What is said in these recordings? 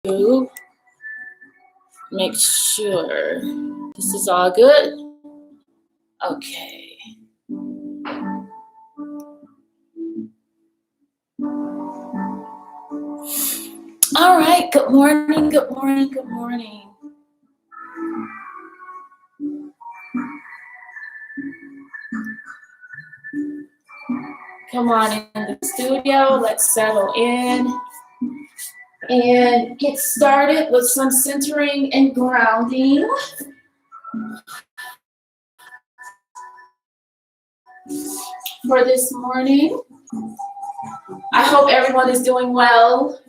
to make sure this is all good. Okay. All right. Good morning. Good morning. Good morning. Come on in the studio. Let's settle in and get started with some centering and grounding. For this morning, I hope everyone is doing well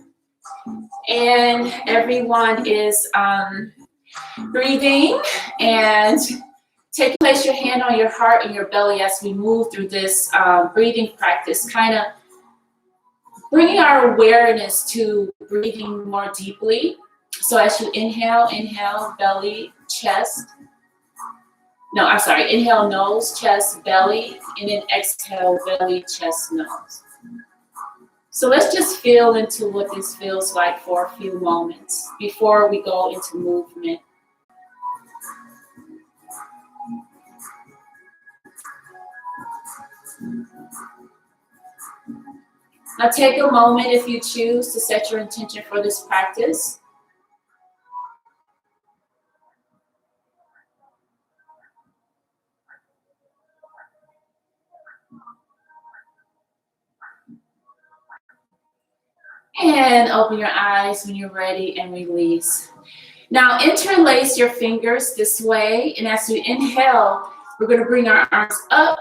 and everyone is breathing and place your hand on your heart and your belly as we move through this breathing practice, kind of bringing our awareness to breathing more deeply. So as you inhale, belly, chest. No, I'm sorry, inhale, nose, chest, belly, and then exhale, belly, chest, nose. So let's just feel into what this feels like for a few moments before we go into movement. Now take a moment if you choose to set your intention for this practice. And open your eyes when you're ready and release. Now interlace your fingers this way, and as you inhale, we're going to bring our arms up,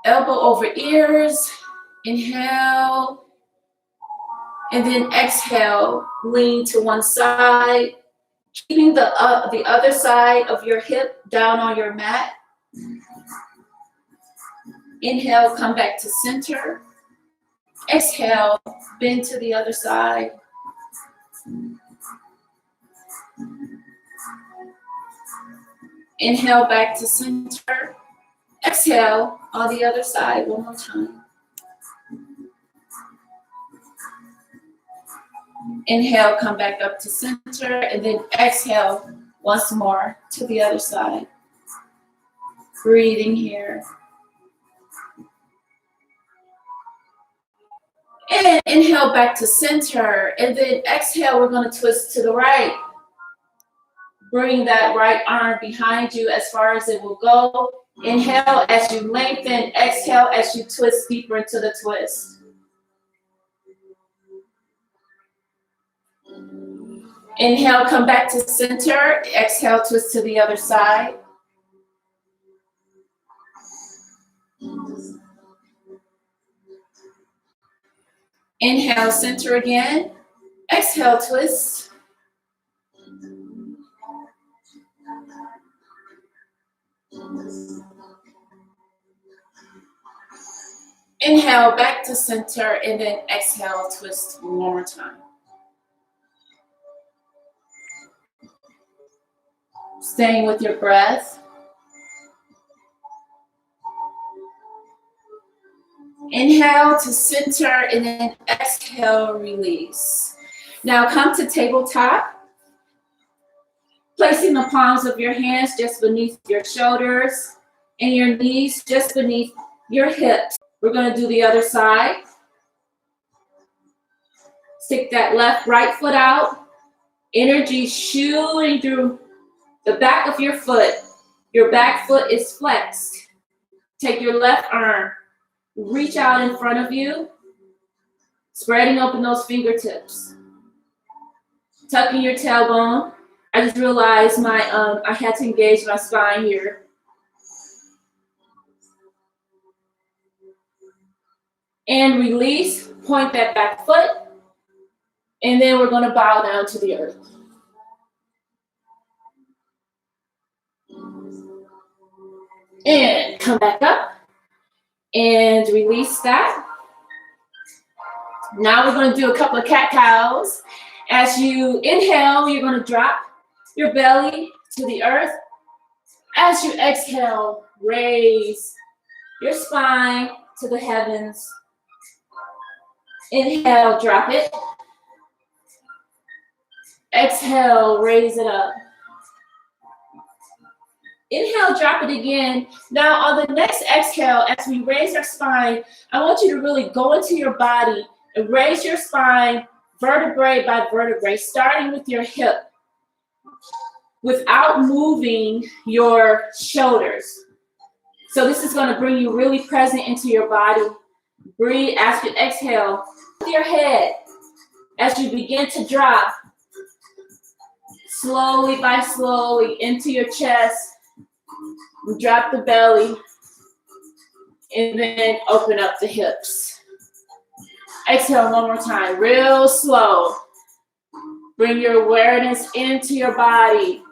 elbow over ears, inhale, and then exhale, lean to one side, keeping the other side of your hip down on your mat. Inhale, come back to center. Exhale, bend to the other side. Inhale, back to center. Exhale on the other side one more time. Inhale, come back up to center, and then exhale once more to the other side. Breathing here. And inhale back to center, and then exhale, we're going to twist to the right. Bring that right arm behind you as far as it will go. Inhale as you lengthen, exhale as you twist deeper into the twist. Inhale, come back to center. Exhale, twist to the other side. Inhale, center again. Exhale, twist. Inhale, back to center, and then exhale, twist one more time. Staying with your breath. Inhale to center, and then exhale, release. Now come to tabletop. Placing the palms of your hands just beneath your shoulders and your knees just beneath your hips. We're going to do the other side. Stick that right foot out. Energy shooting through the back of your foot. Your back foot is flexed. Take your left arm. Reach out in front of you. Spreading open those fingertips. Tucking your tailbone. I just realized I had to engage my spine here. And release, point that back foot, and then we're going to bow down to the earth. And come back up and release that. Now we're going to do a couple of cat-cows. As you inhale, you're going to drop your belly to the earth. As you exhale, raise your spine to the heavens. Inhale, drop it. Exhale, raise it up. Inhale, drop it again. Now on the next exhale, as we raise our spine, I want you to really go into your body and raise your spine vertebrae by vertebrae, starting with your hip, without moving your shoulders. So this is going to bring you really present into your body. Breathe as you exhale. With your head, as you begin to drop, slowly by slowly into your chest. Drop the belly, and then open up the hips. Exhale one more time, real slow. Bring your awareness into your body.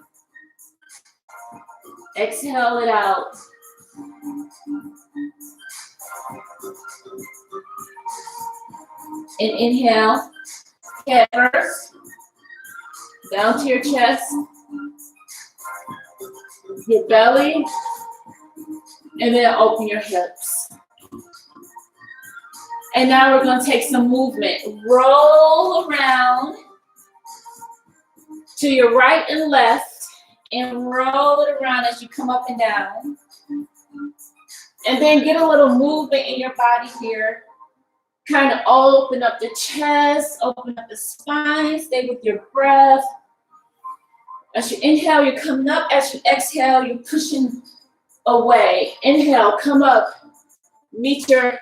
Exhale it out. And inhale, head first, down to your chest, your belly, and then open your hips. And now we're going to take some movement. Roll around to your right and left, and roll it around as you come up and down. And then get a little movement in your body here. Kind of open up the chest, open up the spine, stay with your breath. As you inhale, you're coming up. As you exhale, you're pushing away. Inhale, come up. Meet your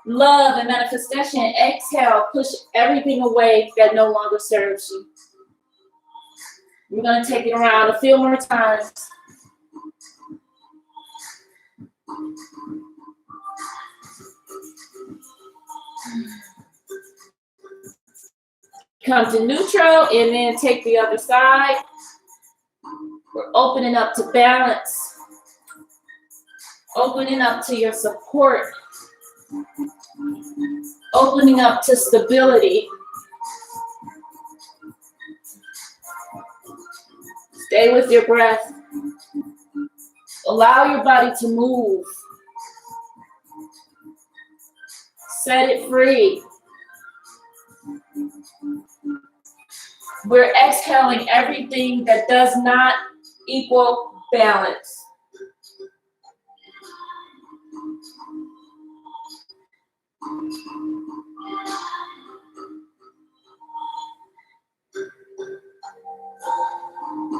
love and manifestation. Exhale, push everything away that no longer serves you. We're going to take it around a few more times. Come to neutral and then take the other side. We're opening up to balance. Opening up to your support. Opening up to stability. Stay with your breath. Allow your body to move. Set it free. We're exhaling everything that does not equal balance.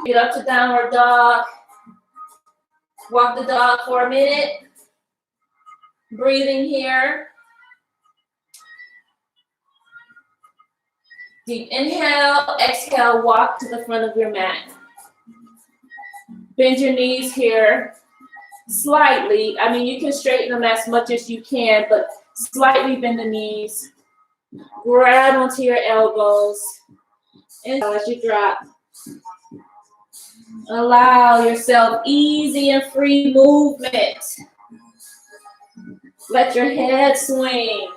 Get up to downward dog. Walk the dog for a minute. Breathing here. Deep inhale, exhale, walk to the front of your mat. Bend your knees here slightly. I mean, you can straighten them as much as you can, but slightly bend the knees. Grab onto your elbows. And as you drop, allow yourself easy and free movement. Let your head swing.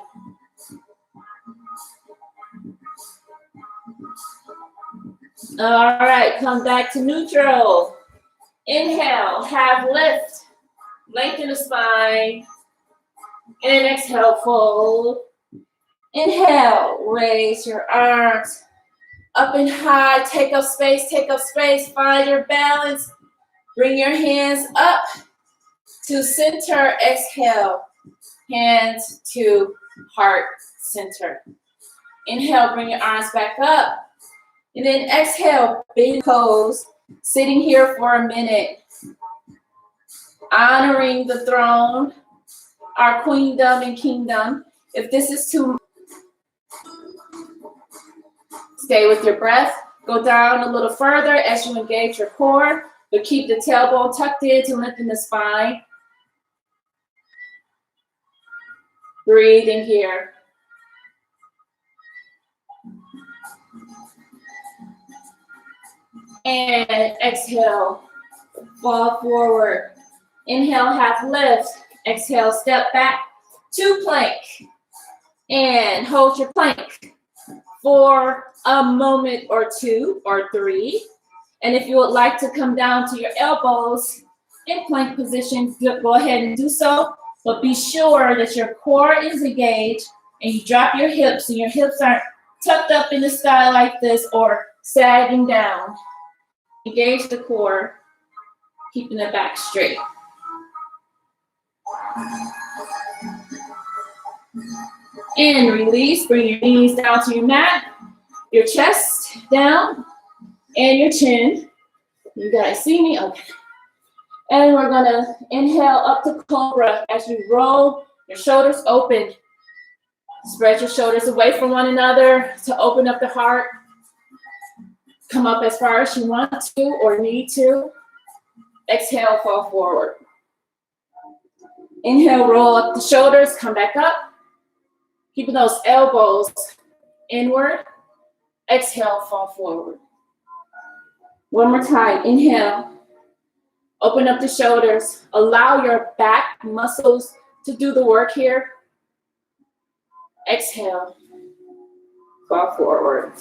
All right, come back to neutral. Inhale, half lift. Lengthen the spine. And exhale, fold. Inhale, raise your arms up and high. Take up space, find your balance. Bring your hands up to center. Exhale, hands to heart center. Inhale, bring your arms back up. And then exhale, big pose, sitting here for a minute. Honoring the throne, our queendom and kingdom. If this is too, stay with your breath. Go down a little further as you engage your core, but keep the tailbone tucked in to lengthen the spine. Breathe in here. And exhale, fall forward. Inhale, half lift. Exhale, step back to plank. And hold your plank for a moment or two or three. And if you would like to come down to your elbows in plank position, go ahead and do so. But be sure that your core is engaged and you drop your hips and your hips aren't tucked up in the sky like this or sagging down. Engage the core, keeping the back straight. And release, bring your knees down to your mat, your chest down, and your chin. You guys see me? Okay. And we're gonna inhale up to cobra as you roll your shoulders open. Spread your shoulders away from one another to open up the heart. Come up as far as you want to or need to. Exhale, fall forward. Inhale, roll up the shoulders, come back up. Keeping those elbows inward. Exhale, fall forward. One more time, inhale. Open up the shoulders. Allow your back muscles to do the work here. Exhale, fall forward.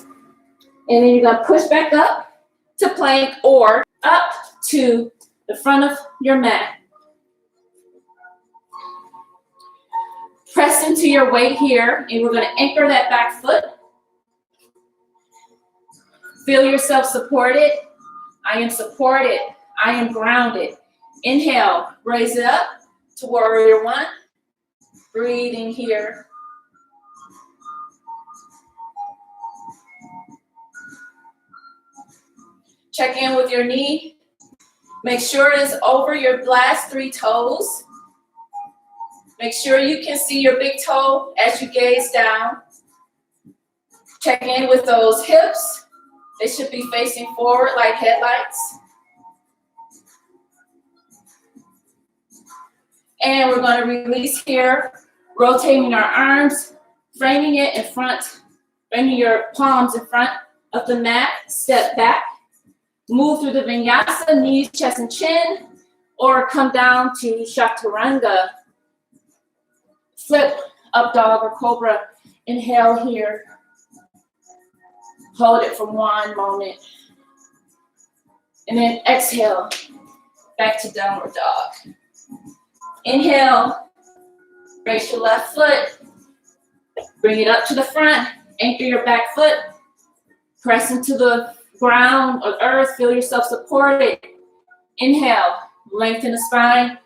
And then you're gonna push back up to plank or up to the front of your mat. Press into your weight here, and we're gonna anchor that back foot. Feel yourself supported. I am supported. I am grounded. Inhale, raise it up to warrior one. Breathing here. Check in with your knee. Make sure it's over your last 3 toes. Make sure you can see your big toe as you gaze down. Check in with those hips. They should be facing forward like headlights. And we're going to release here, rotating our arms, framing it in front, framing your palms in front of the mat, step back. Move through the vinyasa, knees, chest, and chin, or come down to chaturanga. Flip, up dog or cobra. Inhale here. Hold it for 1 moment. And then exhale, back to downward dog. Inhale, raise your left foot. Bring it up to the front. Anchor your back foot. Press into the ground or earth, feel yourself supported. Inhale, lengthen the spine.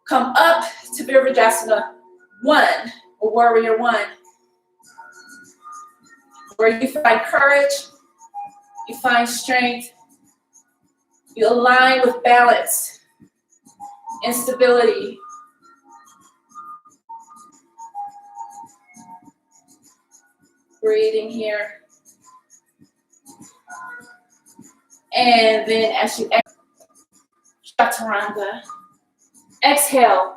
Come up to Virabhadrasana 1 or warrior 1. Where you find courage, you find strength, you align with balance and stability. Breathing here. And then as you exhale, chaturanga. Exhale,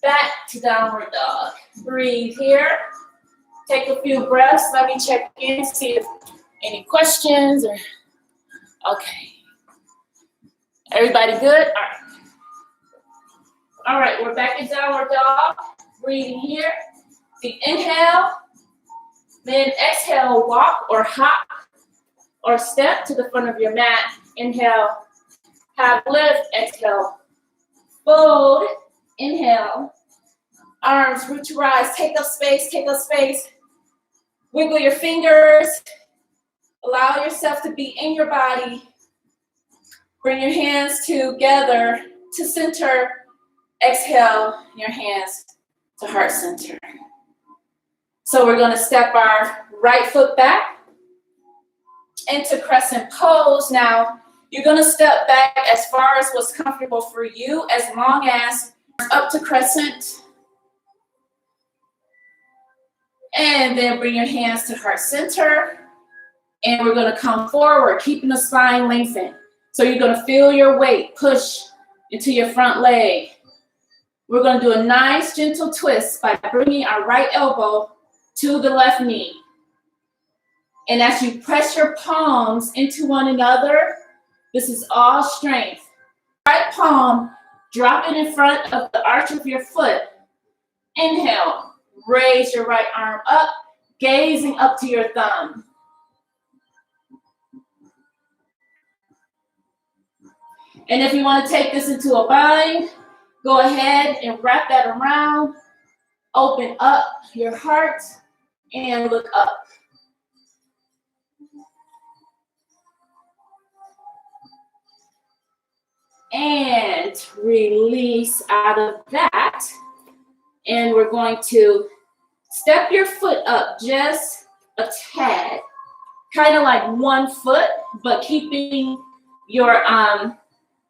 back to downward dog. Breathe here. Take a few breaths. Let me check in, see if any questions or, okay. Everybody good? All right. All right, we're back in downward dog. Breathing here. The inhale, then exhale, walk or hop or step to the front of your mat. Inhale, have lift, exhale, fold, inhale, arms root to rise, take up space, wiggle your fingers, allow yourself to be in your body, bring your hands together to center, exhale, your hands to heart center. So we're gonna step our right foot back into crescent pose. Now, you're gonna step back as far as what's comfortable for you, as long as up to crescent. And then bring your hands to heart center. And we're gonna come forward, keeping the spine lengthened. So you're gonna feel your weight push into your front leg. We're gonna do a nice gentle twist by bringing our right elbow to the left knee. And as you press your palms into one another, this is all strength. Right palm, drop it in front of the arch of your foot. Inhale, raise your right arm up, gazing up to your thumb. And if you want to take this into a bind, go ahead and wrap that around. Open up your heart and look up. And release out of that. And we're going to step your foot up just a tad, kind of like 1 foot, but keeping your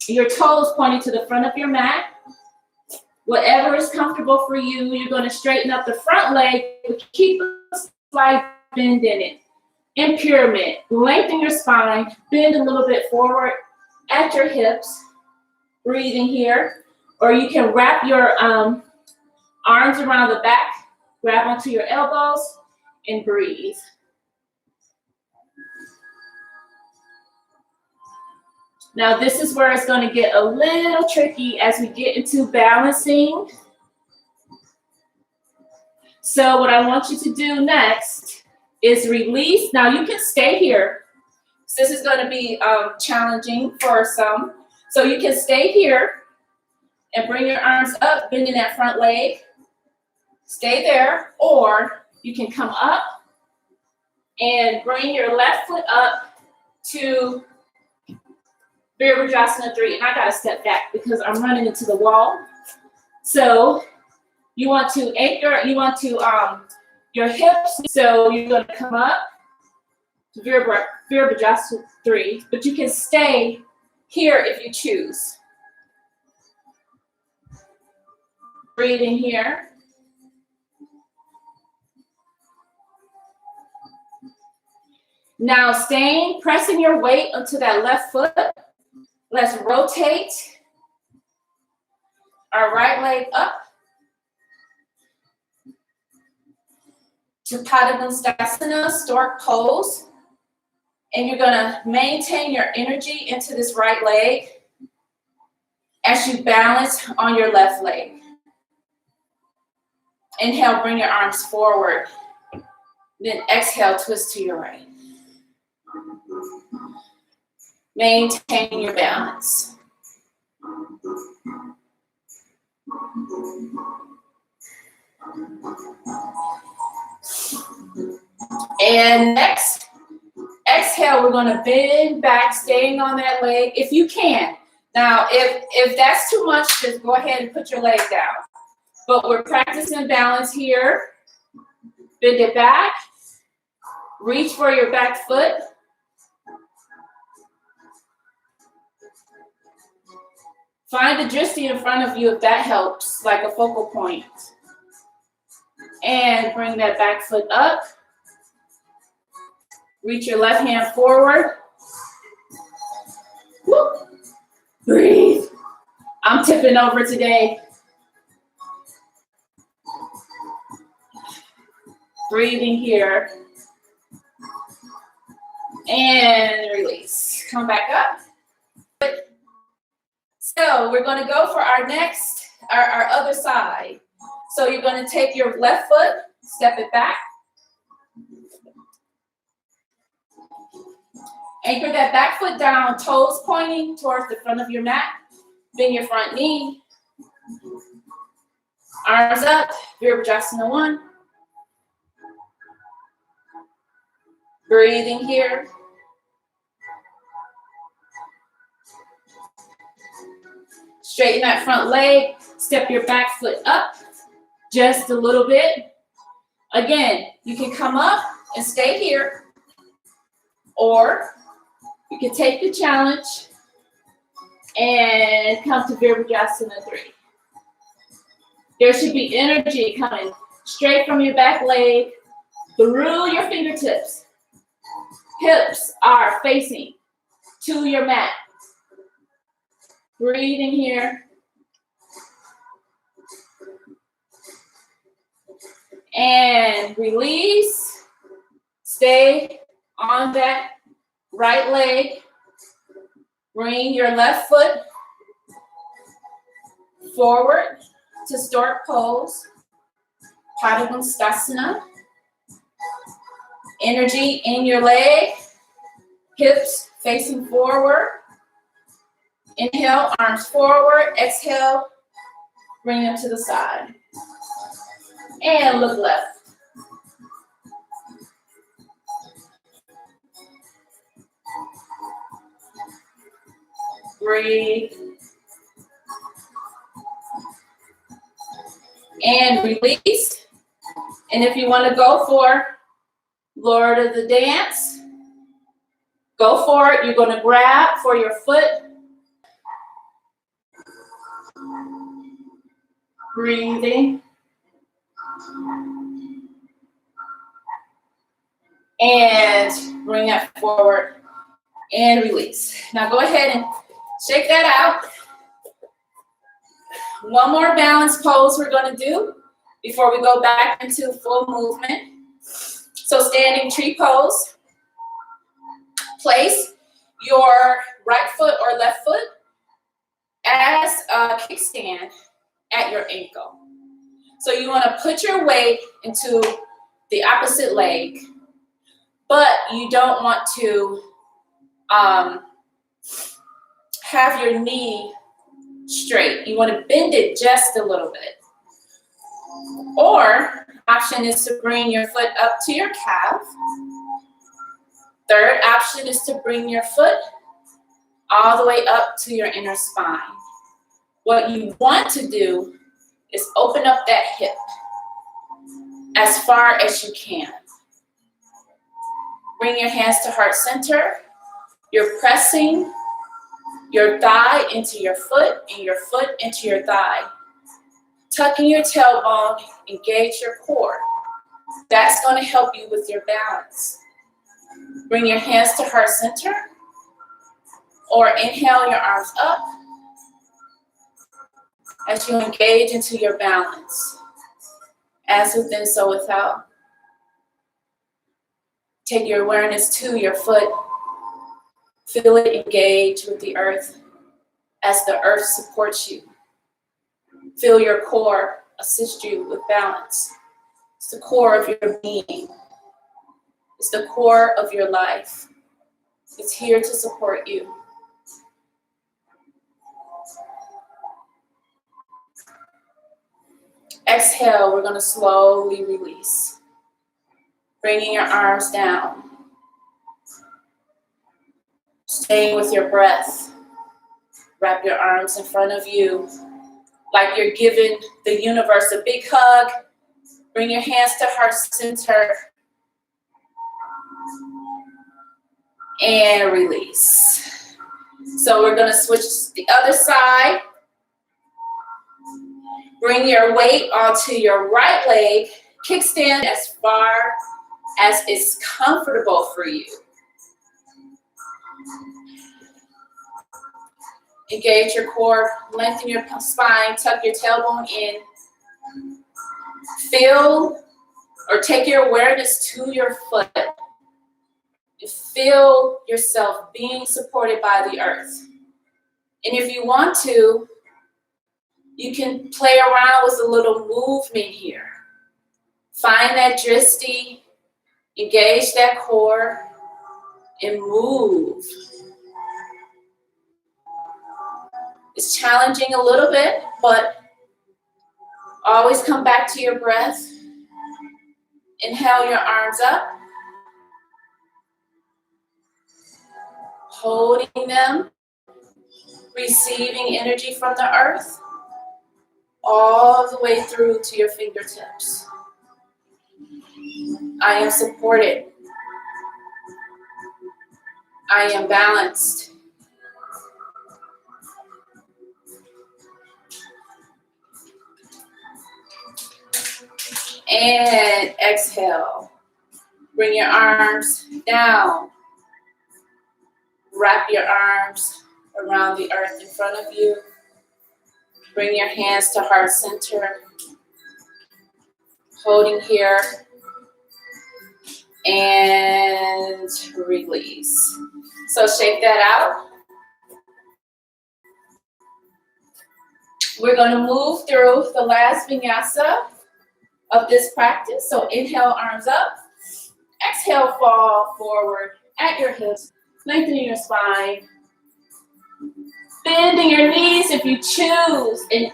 toes pointing to the front of your mat. Whatever is comfortable for you, you're going to straighten up the front leg, but keep a slight bend in it. In pyramid, lengthen your spine, bend a little bit forward at your hips, breathing here. Or you can wrap your arms around the back, grab onto your elbows, and breathe. Now this is where it's going to get a little tricky as we get into balancing. So what I want you to do next is release. Now you can stay here. This is going to be challenging for some. So you can stay here and bring your arms up, bending that front leg. Stay there, or you can come up and bring your left foot up to Virabhadrasana 3. And I got to step back because I'm running into the wall. So you want to anchor, your hips. So you're going to come up to Virabhadrasana 3, but you can stay here if you choose. Breathing here. Now pressing your weight onto that left foot. Let's rotate our right leg up to Padangusthasana, stork pose. And you're gonna maintain your energy into this right leg as you balance on your left leg. Inhale, bring your arms forward. Then exhale, twist to your right. Maintain your balance. And next, exhale, we're going to bend back, staying on that leg if you can. Now, if that's too much, just go ahead and put your leg down. But we're practicing balance here. Bend it back. Reach for your back foot. Find the drishti in front of you if that helps, like a focal point. And bring that back foot up. Reach your left hand forward. Woo. Breathe. I'm tipping over today. Breathing here. And release. Come back up. So we're going to go for our other side. So you're going to take your left foot, step it back. Anchor that back foot down, toes pointing towards the front of your mat. Bend your front knee. Arms up, Virabhadrasana 1. Breathing here. Straighten that front leg, step your back foot up just a little bit. Again, you can come up and stay here, or you can take the challenge and come to Virabhadrasana 3. There should be energy coming straight from your back leg through your fingertips. Hips are facing to your mat. Breathing here. And release. Stay on that right leg. Bring your left foot forward to stork pose. Padangusthasana. Energy in your leg. Hips facing forward. Inhale, arms forward. Exhale, bring them to the side. And look left. Breathe. and release. And if you want to go for Lord of the Dance, go for it. You're going to grab for your foot. Breathing. And bring that forward and release. Now go ahead and shake that out. One more balance pose we're going to do before we go back into full movement. So standing tree pose. Place your right foot or left foot as a kickstand at your ankle. So you want to put your weight into the opposite leg, but you don't want to have your knee straight. You want to bend it just a little bit. Or option is to bring your foot up to your calf. Third option is to bring your foot all the way up to your inner spine. What you want to do is open up that hip as far as you can. Bring your hands to heart center. You're pressing your thigh into your foot and your foot into your thigh. Tucking your tailbone, engage your core. That's going to help you with your balance. Bring your hands to heart center, or inhale your arms up as you engage into your balance. As within, so without. Take your awareness to your foot. Feel it engage with the earth as the earth supports you. Feel your core assist you with balance. It's the core of your being. It's the core of your life. It's here to support you. Exhale, we're going to slowly release. Bringing your arms down. Staying with your breath. Wrap your arms in front of you like you're giving the universe a big hug. Bring your hands to heart center. And release. So we're going to switch to the other side. Bring your weight onto your right leg. Kickstand as far as is comfortable for you. Engage your core, lengthen your spine, tuck your tailbone in. Feel or take your awareness to your foot. Feel yourself being supported by the earth. And if you want to, you can play around with a little movement here. Find that drishti, engage that core, and move. It's challenging a little bit, but always come back to your breath. Inhale your arms up. Holding them, receiving energy from the earth, all the way through to your fingertips. I am supported. I am balanced. And exhale. Bring your arms down. Wrap your arms around the earth in front of you. Bring your hands to heart center. Holding here. And release. So shake that out. We're going to move through the last vinyasa of this practice. So inhale, arms up. Exhale, fall forward at your hips. Lengthening your spine. Bending your knees if you choose. And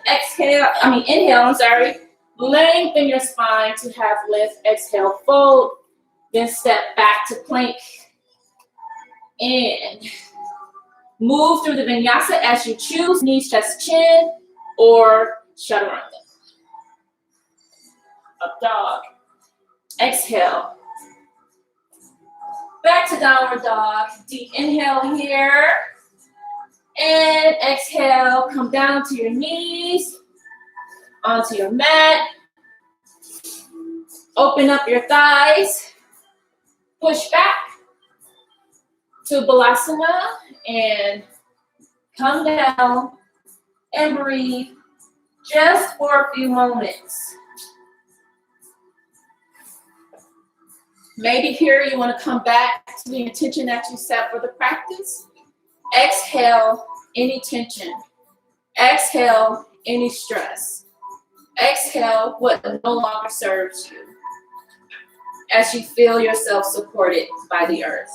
inhale, lengthen your spine to have lift. Exhale, fold. Then step back to plank. And move through the vinyasa as you choose. Knees, chest, chin, or chaturanga. up dog. Exhale. Back to downward dog. Deep inhale here. And exhale, come down to your knees, onto your mat. Open up your thighs. Push back to Balasana and come down and breathe just for a few moments. Maybe here you want to come back to the intention that you set for the practice. Exhale any tension. Exhale any stress. Exhale what no longer serves you as you feel yourself supported by the earth.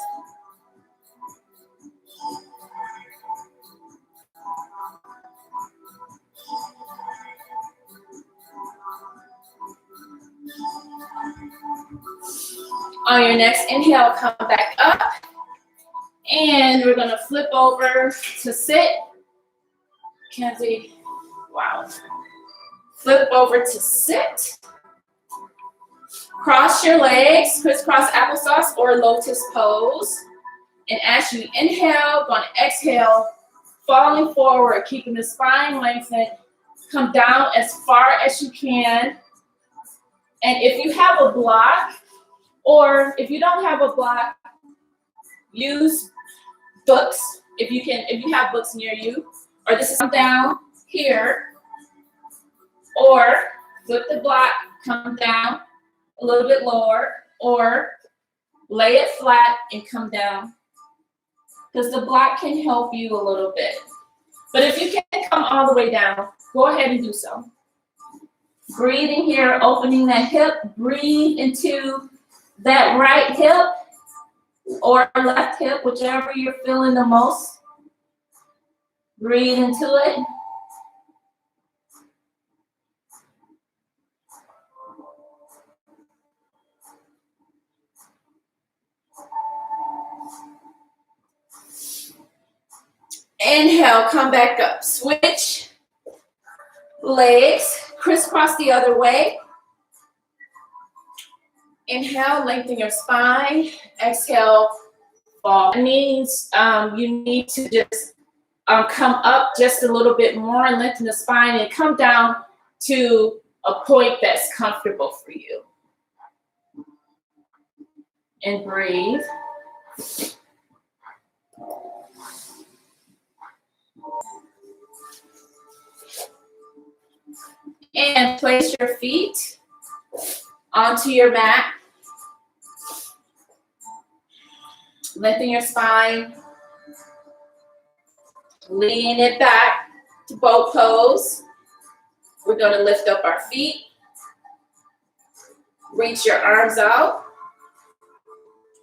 On your next inhale, come back up. And we're gonna flip over to sit. Kenzie, wow. Flip over to sit. Cross your legs, crisscross applesauce or lotus pose. And as you inhale, gonna exhale, falling forward, keeping the spine lengthened. Come down as far as you can. And if you have a block, or if you don't have a block, use books, if you have books near you, or this is come down here, or flip the block, come down a little bit lower, or lay it flat and come down, because the block can help you a little bit. But if you can't come all the way down, go ahead and do so. Breathing here, opening that hip, breathe into that right hip or left hip, whichever you're feeling the most. Breathe into it. Inhale, come back up. Switch legs, crisscross the other way. Inhale, lengthen your spine. Exhale, fall. That means you need to just come up just a little bit more and lengthen the spine and come down to a point that's comfortable for you. And breathe. And place your feet onto your mat. Lengthen your spine. Lean it back to boat pose. We're going to lift up our feet. Reach your arms out.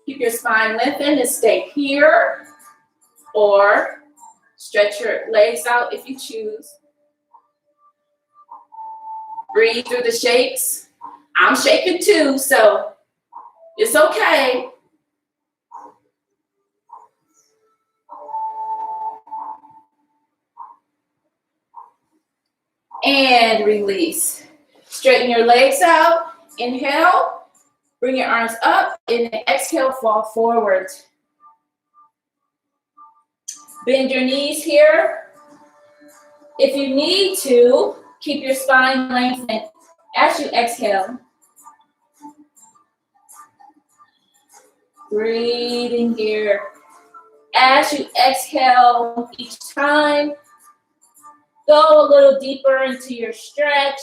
Keep your spine lengthened and stay here. Or stretch your legs out if you choose. Breathe through the shakes. I'm shaking too, so it's okay. And release. Straighten your legs out. Inhale. Bring your arms up. And exhale, fall forward. Bend your knees here. If you need to, keep your spine lengthened as you exhale. Breathing here. As you exhale each time, go a little deeper into your stretch.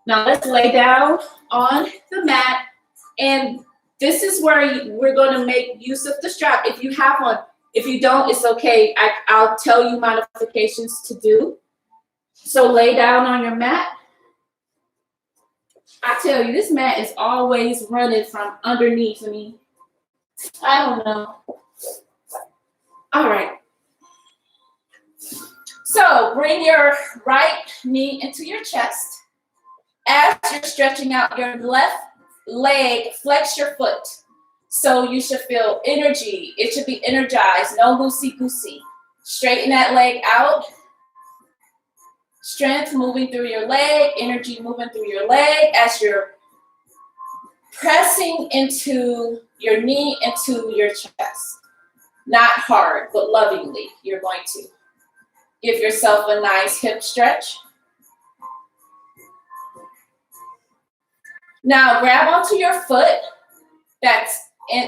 Now let's lay down on the mat, and this is where we're going to make use of the strap if you have one. If you don't, it's okay. I'll tell you modifications to do. So lay down on your mat. I tell you, this mat is always running from underneath me. I don't know. All right. So bring your right knee into your chest. As you're stretching out your left leg, flex your foot. So you should feel energy. It should be energized, no loosey-goosey. Straighten that leg out. Strength moving through your leg, energy moving through your leg as you're pressing into your knee, into your chest. Not hard, but lovingly. You're going to give yourself a nice hip stretch. Now grab onto your foot that's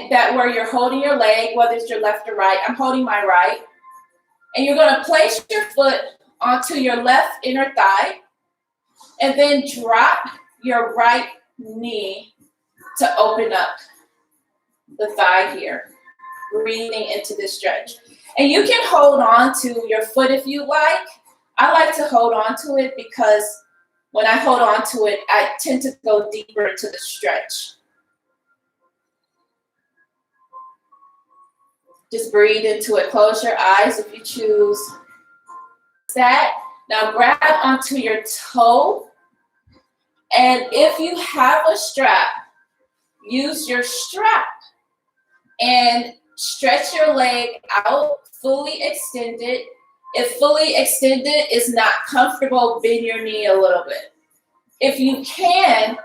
where you're holding your leg, whether it's your left or right. I'm holding my right. And you're going to place your foot onto your left inner thigh and then drop your right knee to open up the thigh here, breathing into this stretch. And you can hold on to your foot if you like. I like to hold on to it because when I hold on to it, I tend to go deeper into the stretch. Just breathe into it. Close your eyes if you choose that. Now grab onto your toe. And if you have a strap, use your strap and stretch your leg out, fully extended. If fully extended is not comfortable, bend your knee a little bit. If you can,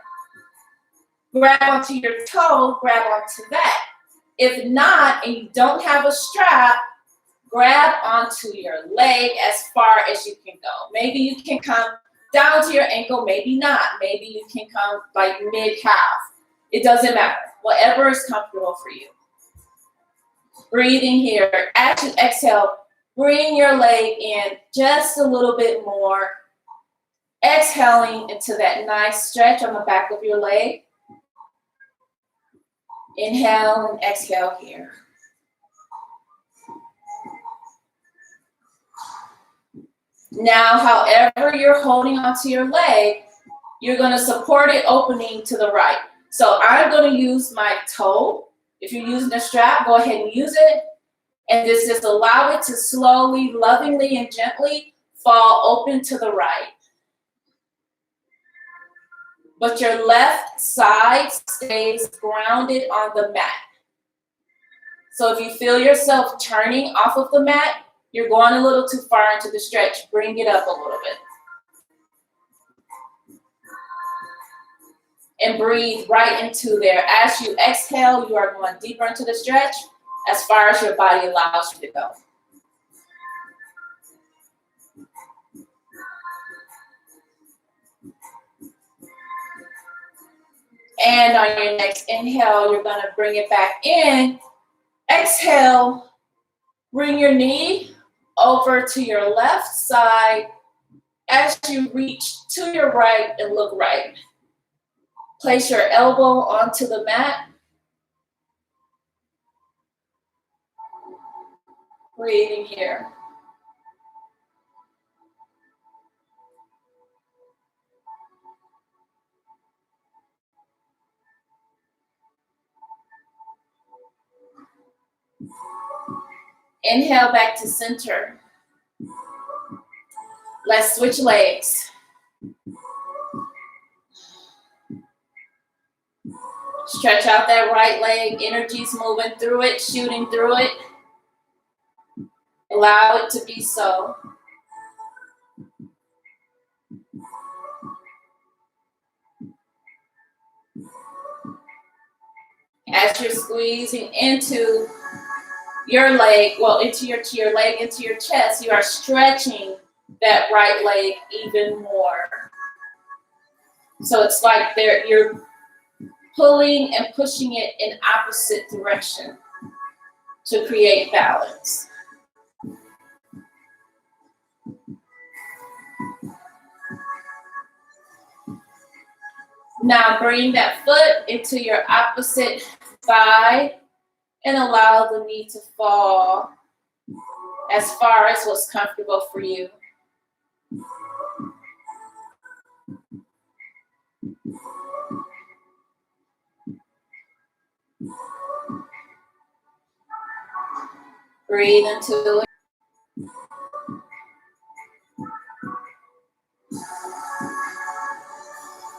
grab onto your toe, grab onto that. If not, and you don't have a strap, grab onto your leg as far as you can go. Maybe you can come down to your ankle, maybe not. Maybe you can come like mid-calf. It doesn't matter. Whatever is comfortable for you. Breathing here. As you exhale, bring your leg in just a little bit more. Exhaling into that nice stretch on the back of your leg. Inhale and exhale here. Now, however you're holding onto your leg, you're going to support it opening to the right. So I'm going to use my toe. If you're using a strap, go ahead and use it. And just allow it to slowly, lovingly, and gently fall open to the right. But your left side stays grounded on the mat. So if you feel yourself turning off of the mat, you're going a little too far into the stretch. Bring it up a little bit. And breathe right into there. As you exhale, you are going deeper into the stretch as far as your body allows you to go. And on your next inhale, you're going to bring it back in. Exhale, bring your knee over to your left side as you reach to your right and look right. Place your elbow onto the mat. Breathing here. Inhale back to center. Let's switch legs. Stretch out that right leg. Energy's moving through it, shooting through it. Allow it to be so. As you're squeezing into your leg, into your leg, into your chest, you are stretching that right leg even more. So it's like you're pulling and pushing it in opposite direction to create balance. Now bring that foot into your opposite thigh and allow the knee to fall as far as what's comfortable for you. Breathe into it.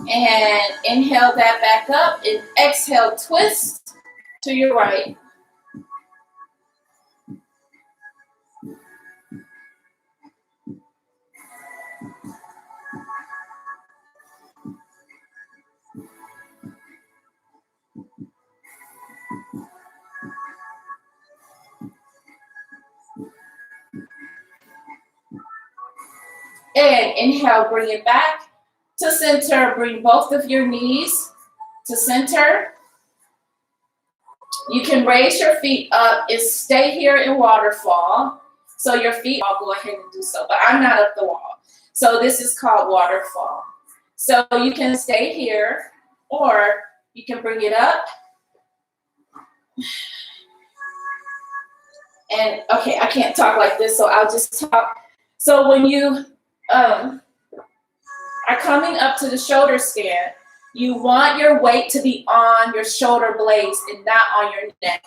And inhale that back up and exhale, twist to your right. And inhale, bring it back to center. Bring both of your knees to center. You can raise your feet up and stay here in waterfall. So your feet, I'll go ahead and do so, but I'm not up the wall. So this is called waterfall. So you can stay here, or you can bring it up. And okay, I can't talk like this, so I'll just talk. So when you are coming up to the shoulder stand, you want your weight to be on your shoulder blades and not on your neck.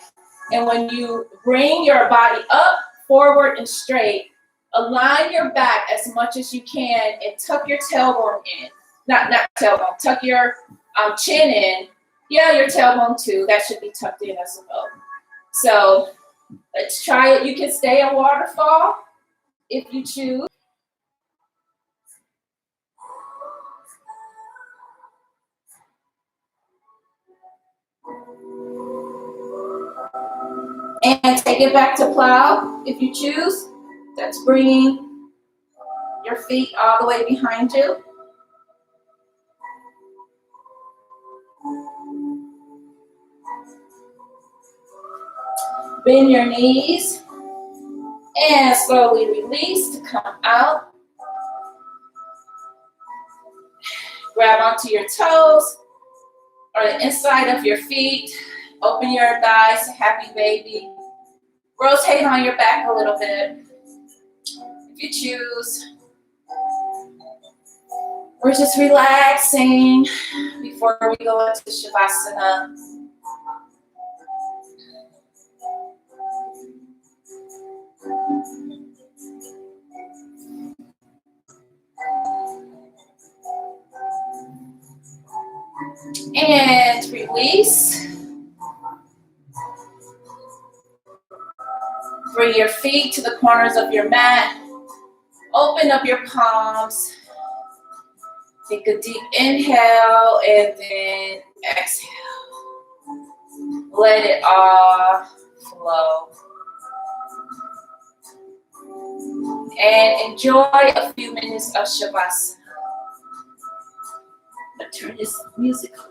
And when you bring your body up, forward, and straight, align your back as much as you can and tuck your tailbone in. Not tailbone, tuck your chin in. Yeah, your tailbone too. That should be tucked in as well. So let's try it. You can stay in waterfall if you choose. And take it back to plow if you choose. That's bringing your feet all the way behind you. Bend your knees and slowly release to come out. Grab onto your toes or the inside of your feet. Open your thighs, happy baby. Rotate on your back a little bit if you choose. We're just relaxing before we go into Shavasana. And release. Bring your feet to the corners of your mat. Open up your palms. Take a deep inhale and then exhale. Let it all flow. And enjoy a few minutes of Shavasana. But turn this music on.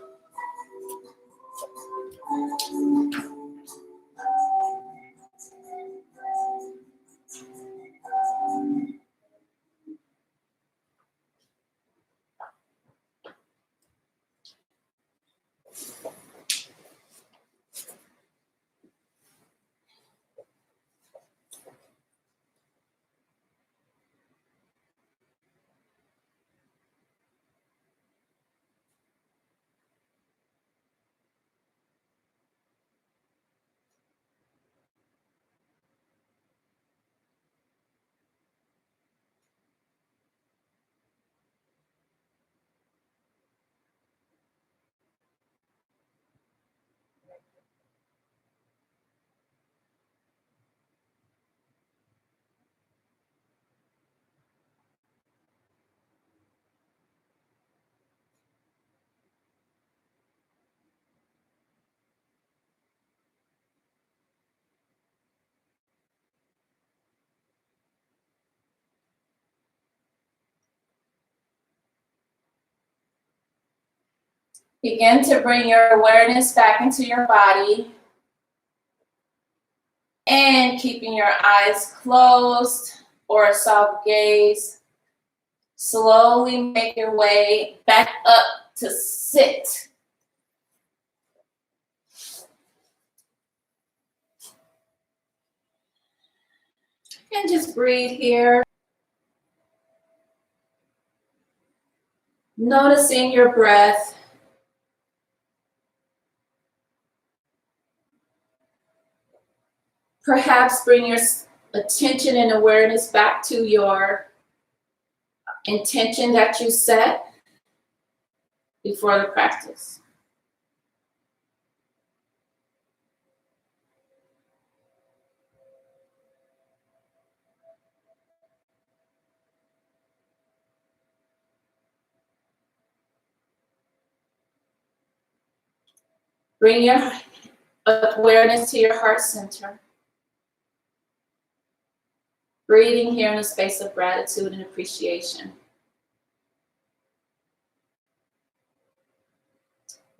Begin to bring your awareness back into your body and keeping your eyes closed or a soft gaze. Slowly make your way back up to sit. And just breathe here. Noticing your breath. Perhaps bring your attention and awareness back to your intention that you set before the practice. Bring your awareness to your heart center. Breathing here in a space of gratitude and appreciation.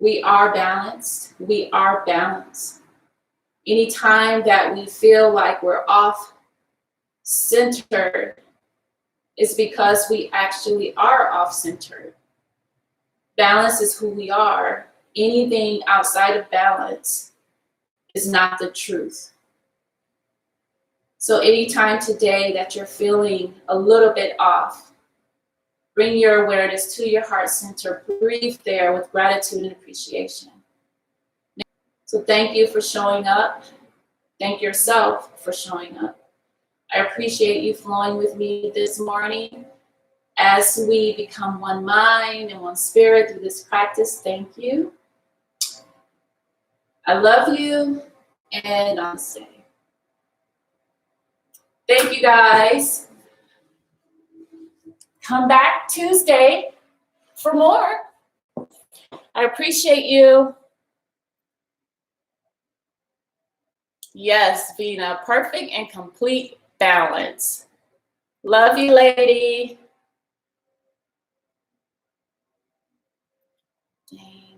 We are balanced. We are balanced. Anytime that we feel like we're off centered, it's because we actually are off centered. Balance is who we are. Anything outside of balance is not the truth. So anytime today that you're feeling a little bit off, bring your awareness to your heart center. Breathe there with gratitude and appreciation. So thank you for showing up. Thank yourself for showing up. I appreciate you flowing with me this morning as we become one mind and one spirit through this practice. Thank you. I love you, and namaste. Thank you, guys. Come back Tuesday for more. I appreciate you. Yes, being a perfect and complete balance. Love you, lady. Dang.